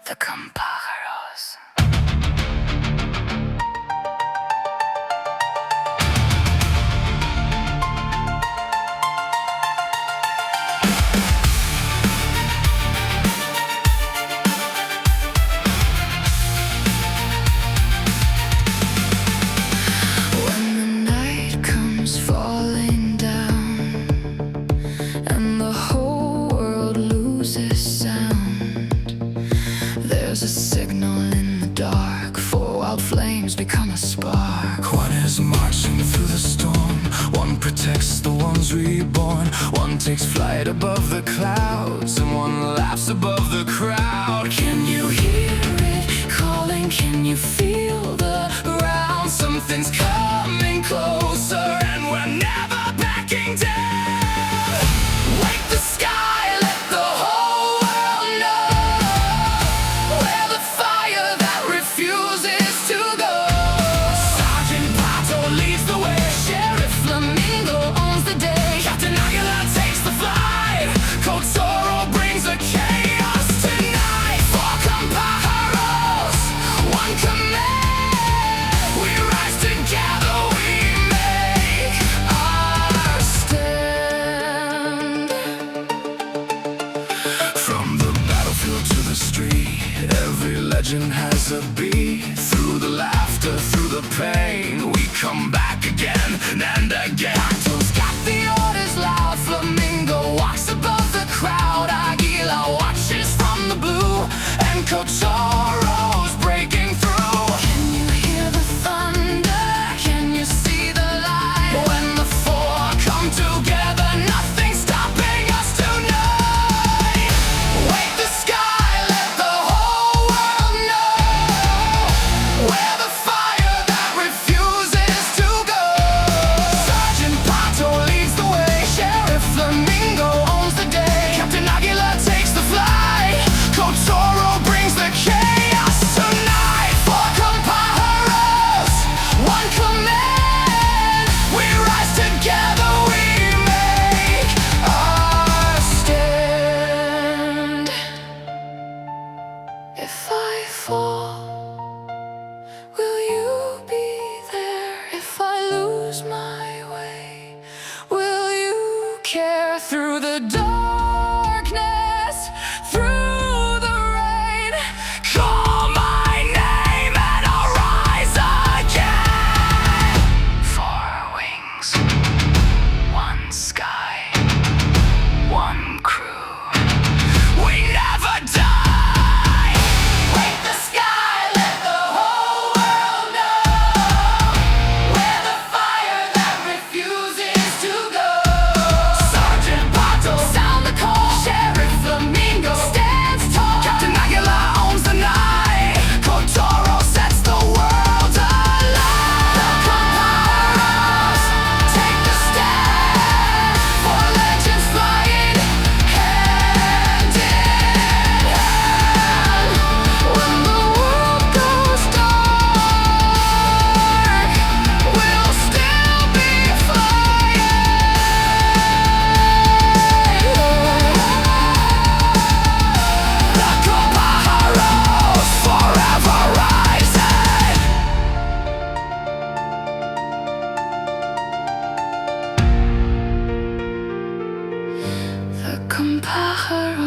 The Compájaros. When the night comes falling down and the whole world loses sound, there's a signal in the dark, for wild flames become a spark. One is marching through the storm, one protects the ones reborn. One takes flight above the clouds, and one laughs above the crowd. Can you hear it calling? Can you feel the ground? Something's coming closer, and we're never backing down. Wake the sky, let the whole world know we're the fire that refuses to go. Sergeant Pato leads the way, Sheriff Flamingo owns the day, Captain Aguilar takes the flight, Kotoro brings the chaos tonight. For Compájaros, one command, we rise together, we make our stand. From the battlefield to the street, every legend has a beat. Through the laughter, through the pain, we come back again and again. Pato's got the orders loud, Flamingo walks above the crowd, Aguila watches from the blue, and Kotoro's breaking through. Can you hear the thunder? Can you see the light? When the four come together, nothing's stopping us tonight. Wake the sky, let the whole world know we're the fire that refuses to go. Sergeant Pato leads the way, Sheriff Flamingo owns the day, Captain Aguilar takes the flight, Kotoro brings the chaos tonight. For Compájaros, one command, we rise together, we make our stand. If I fall, will you be there? If I lose my way, will you care? Through the darkness, through the rain, call my name and I'll rise again. Four wings, one sky, one crew, we never die. Wake the sky, let the whole world know we're the fire that refuses to go. Sergeant Pato sound the call, Sheriff Flamingo stands tall, Captain Aguilar owns the night, Kotoro sets the world alight. The Compájaros take the stand for legends flying hand in hand. When the world goes dark, we'll still be flying. The Compájaros forever rising. The Compájaros.